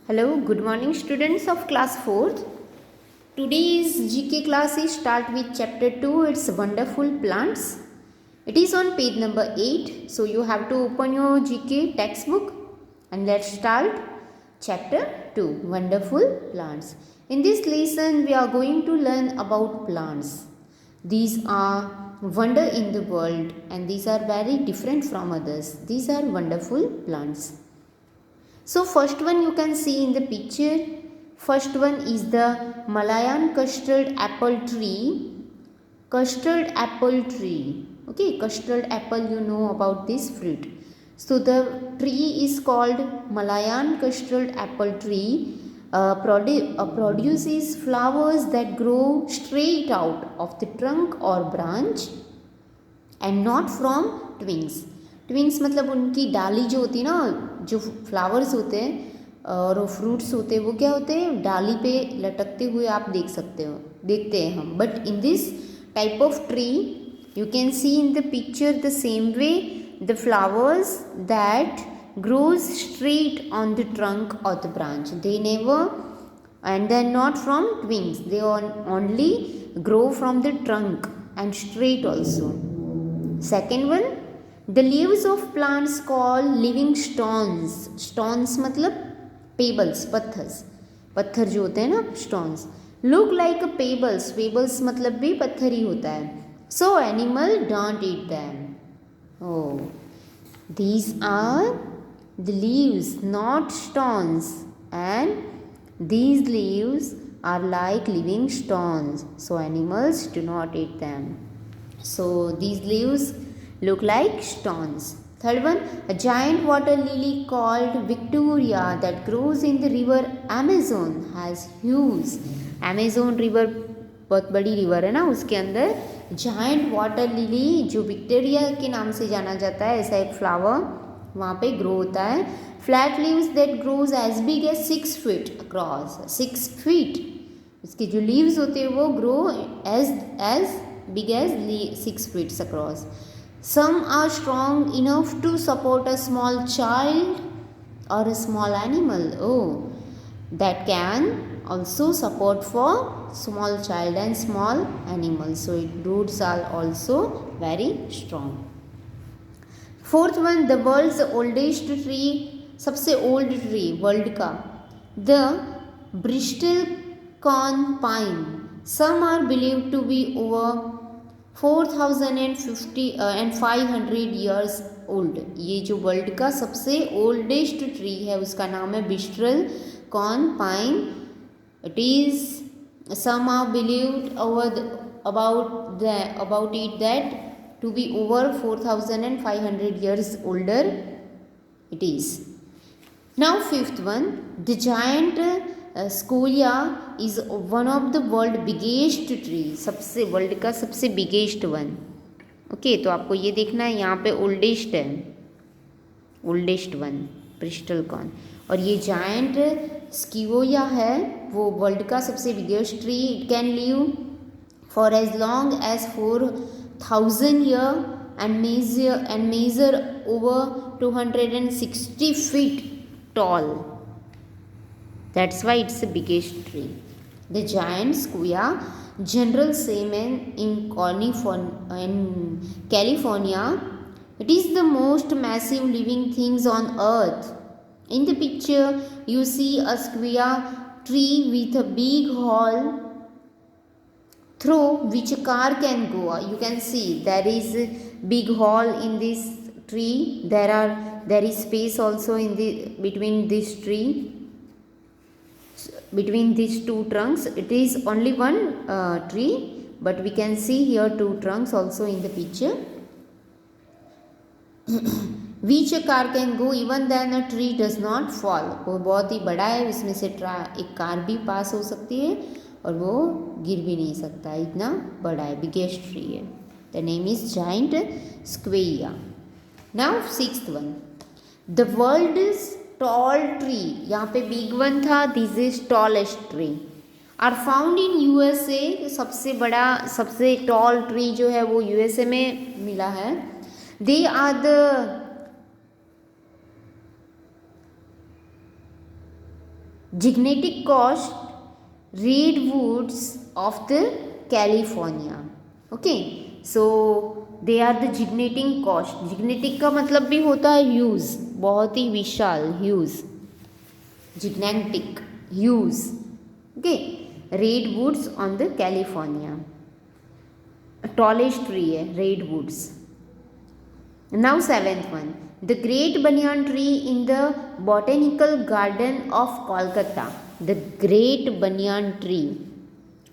Hello, good morning students of class 4th. Today's GK class is start with chapter 2, it's wonderful plants. It is on page number 8, so you have to open your GK textbook and let's start chapter 2, wonderful plants. In this lesson we are going to learn about plants. These are wonder in the world and these are very different from others. These are wonderful plants. So first one you can see in the picture. First one is the Malayan custard apple tree. Custard apple tree. Okay, custard apple, you know about this fruit. So the tree is called Malayan custard apple tree. Produces flowers that grow straight out of the trunk or branch and not from twigs. ट्विंग्स मतलब उनकी डाली जो होती है ना, जो flowers होते हैं और फ्रूट्स होते हैं वो क्या होते हैं, डाली पे लटकते हुए आप देखते हैं हम. But in this type of tree you can see in the picture the same way the flowers that grows straight on the trunk or the branch. They never and they're not from twigs. They only grow from the trunk and straight also. Second one, the leaves of plants called living stones. Stones मतलब pebbles, पत्थर जो होते हैं ना, stones. Look like a pebbles. Pebbles मतलब भी पत्थर ही होता है. So animal don't eat them. Oh, these are the leaves, not stones. And these leaves are like living stones. So animals do not eat them. So these leaves look like stones. Third one, a giant water lily called Victoria that grows in the river Amazon has hues. Amazon river बहुत बड़ी river है ना, उसके अंदर giant water lily जो Victoria के नाम से जाना जाता है, ऐसा एक फ्लावर वहाँ पे ग्रो होता है. Flat leaves that grows as big as 6 feet across. 6 feet. इसके जो leaves होते हैं वो grow as big as 6 feet across. Some are strong enough to support a small child or a small animal. Oh, that can also support for small child and small animals. So its roots are also very strong. Fourth one, the world's oldest tree, सबसे old tree world का, the Bristol corn pine. Some are believed to be over 4050 and 500 years old. ये जो world का सबसे oldest tree है उसका नाम है bristlecone pine. It is some are believed about it that to be over 4500 years older it is. Now fifth one, the giant sequoia is one of the world biggest tree. सबसे world का सबसे biggest one. Okay, तो आपको ये देखना है, यहाँ पे ओल्डेस्ट है, ओल्डेस्ट वन ब्रिस्टल कॉर्न. और ये जायंट स्किवोया है वो वर्ल्ड का सबसे biggest tree. It can live for as long as 4000 year and measure over 260 feet tall. That's why it's the biggest tree. The giant sequoia, general semen in California, it is the most massive living things on earth. In the picture, you see a sequoia tree with a big hole through which a car can go. You can see there is a big hole in this tree. There is space also in between this tree. Between these two trunks, it is only one tree, but we can see here two trunks also in the picture. Which a car can go, even then a tree does not fall. वो बहुत ही बड़ा है, उसमें से एक car भी पास हो सकती है और वो गिर भी नहीं सकता, इतना बड़ा है, बिगेस्ट ट्री है. The name is giant sequoia. Now sixth one, the world's tall tree. यहाँ पे बिग वन था, this is tallest tree. Are found in USA. सबसे बड़ा सबसे टॉल ट्री जो है वो यूएसए में मिला है. They are the gigantic coast redwoods of the California. Okay, so they are the gignating coast. Gigantic का मतलब भी होता है ह्यूज, बहुत ही विशाल, huge, gigantic huge. Okay, redwoods on the California, tallest tree है redwoods. Now seventh one, the great banyan tree in the botanical garden of Kolkata. The great banyan tree,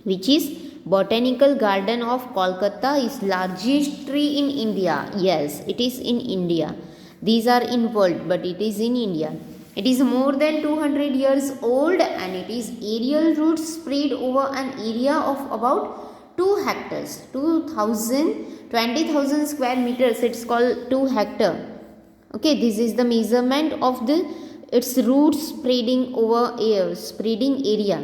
which is botanical garden of Kolkata, is largest tree in India. Yes, it is in India. These are in world, but it is in India. It is more than 200 years old and it is aerial roots spread over an area of about 2 hectares, 20,000 square meters. It's called 2 hectare. Okay, this is the measurement of the its roots spreading over air, spreading area.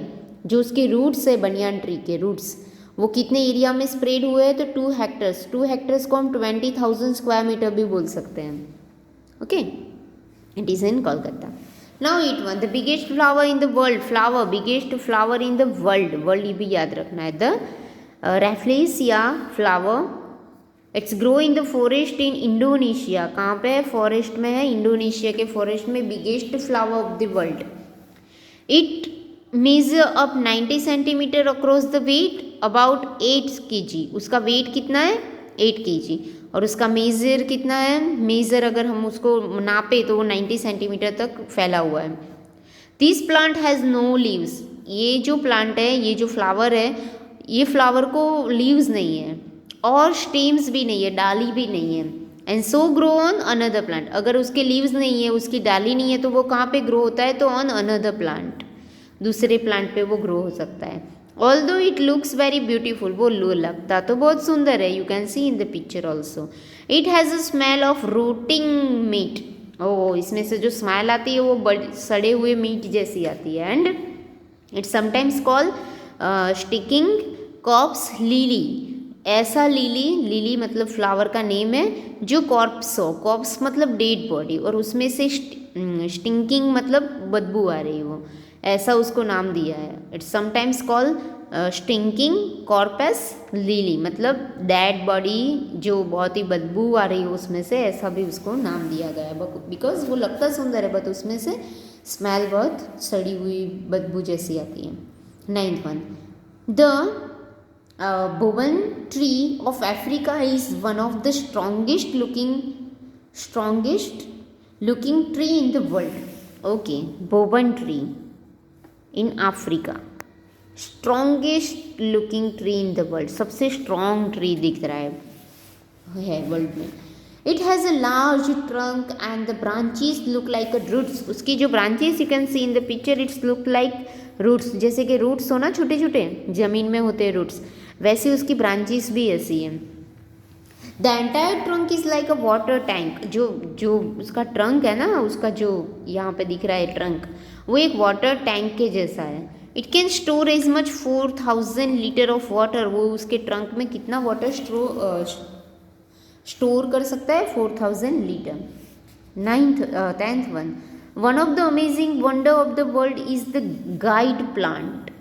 जो उसके roots है banyan tree के roots, वो कितने area में spread हुए हैं, तो 2 हेक्टर्स. 2 हेक्टर्स को हम 20,000 स्क्वायर मीटर भी बोल सकते हैं. Okay, it is in Kolkata. Now it one, the biggest flower in the world. Flower, biggest flower in the world, world ये भी याद रखना है. The rafflesia flower, it's grow in the forest in Indonesia. कहाँ पे है, फॉरेस्ट में है, इंडोनेशिया के फॉरेस्ट में. Biggest flower of the world. It measure up 90 centimetre across the width, about 8 kg. उसका वेट कितना है, 8 kg. और उसका मेजर कितना है, मेजर अगर हम उसको नापे तो वो 90 सेंटीमीटर तक फैला हुआ है. This plant has no leaves. ये जो प्लांट है, ये जो फ्लावर है, ये फ्लावर को लीव्स नहीं है और स्टेम्स भी नहीं है, डाली भी नहीं है. And so grow on another plant. अगर उसके लीव्स नहीं है, उसकी डाली नहीं है, तो वो कहाँ पे ग्रो होता है, तो ऑन अनदर प्लांट, दूसरे प्लांट पे वो ग्रो हो सकता है. Although it looks very beautiful, वो लगता तो बहुत सुंदर है. You can see in the picture also. It has a smell of rotting meat. ओ, इसमें से जो स्मेल आती है वो सड़े हुए मीट जैसी आती है. And it's sometimes called sticking corps lily. ऐसा लिली, लिली मतलब फ्लावर का नेम है, जो कॉर्प्स हो, कॉर्प्स मतलब डेड बॉडी, और उसमें से स्टिंकिंग मतलब बदबू आ रही हो, ऐसा उसको नाम दिया है. It's sometimes called stinking corpus lily, मतलब डेड बॉडी जो बहुत ही बदबू आ रही हो उसमें से, ऐसा भी उसको नाम दिया गया है. बिकॉज वो लगता सुंदर है, बट उसमें से स्मेल बहुत सड़ी हुई बदबू जैसी आती है. 9th one, the boban tree of Africa is one of the strongest looking tree in the world. Okay, boban tree in Africa, strongest looking tree in the world. सबसे strong tree दिख रहा है वर्ल्ड में. It has a large trunk and the branches look like a roots. उसकी जो branches you can see in the picture, it's look like roots. जैसे कि roots हो ना, छोटे छोटे जमीन में होते हैं roots, वैसे उसकी ब्रांचेस भी ऐसी हैं. The entire trunk is like a water tank. जो उसका ट्रंक है ना, उसका जो यहाँ पे दिख रहा है ट्रंक, वो एक वाटर टैंक के जैसा है. It can store as much 4,000 litre of water. वो उसके ट्रंक में कितना वाटर स्टोर कर सकता है, 4,000 litre. 10th one of the amazing wonder of the world is the guide plant.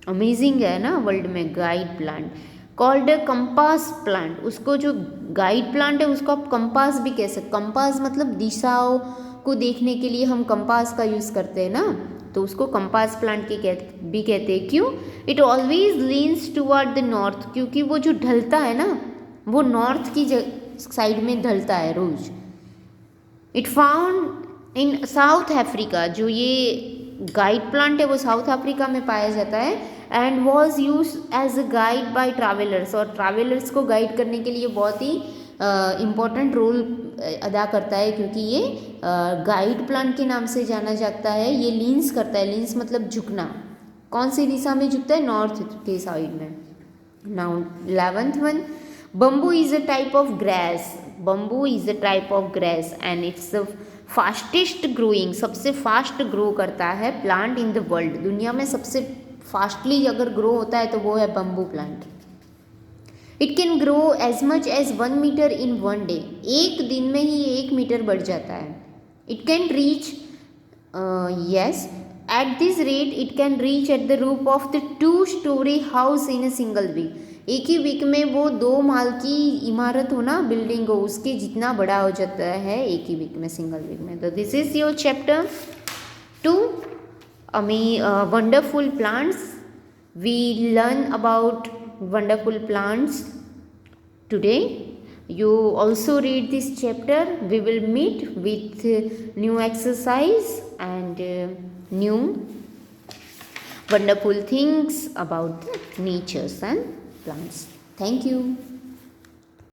Amazing है ना वर्ल्ड में guide plant, called compass plant. उसको जो गाइड प्लांट है उसको आप कंपास भी कह सकते. कंपास मतलब दिशाओं को देखने के लिए हम कंपास का यूज़ करते हैं ना, तो उसको कंपास प्लांट भी कहते हैं. क्यों? It always leans toward the north. क्योंकि वो जो ढलता है ना, वो नॉर्थ की साइड में ढलता है rose. It found in South Africa. जो ये गाइड प्लांट है वो साउथ अफ्रीका में पाया जाता है. And was use as a guide by travellers. और ट्रैवलर्स को गाइड करने के लिए बहुत ही इम्पोर्टेंट रोल अदा करता है, क्योंकि ये गाइड प्लांट के नाम से जाना जाता है. ये लीन्स करता है, लीन्स मतलब झुकना. कौन सी दिशा में झुकता है, नॉर्थ के साइड में. Now 11th one, bamboo is a type of grass. Bamboo is a type of grass and it's fastest growing. सबसे फास्ट ग्रो करता है प्लांट इन द वर्ल्ड. दुनिया में सबसे फास्टली अगर ग्रो होता है तो वो है bamboo plant. It can grow as much as 1 metre in 1 day. एक दिन में ही 1 मीटर बढ़ जाता है. It can reach At this rate, it can reach at the roof of the 2-story house in a single week. एक ही week में वो 2 माल की इमारत हो ना, बिल्डिंग हो, उसके जितना बड़ा हो जाता है एक ही वीक में, सिंगल वीक में. तो this is your chapter 2, wonderful plants. We learn about wonderful plants today. You also read this chapter. We will meet with new exercise and new wonderful things about the natures and plants. Thank you.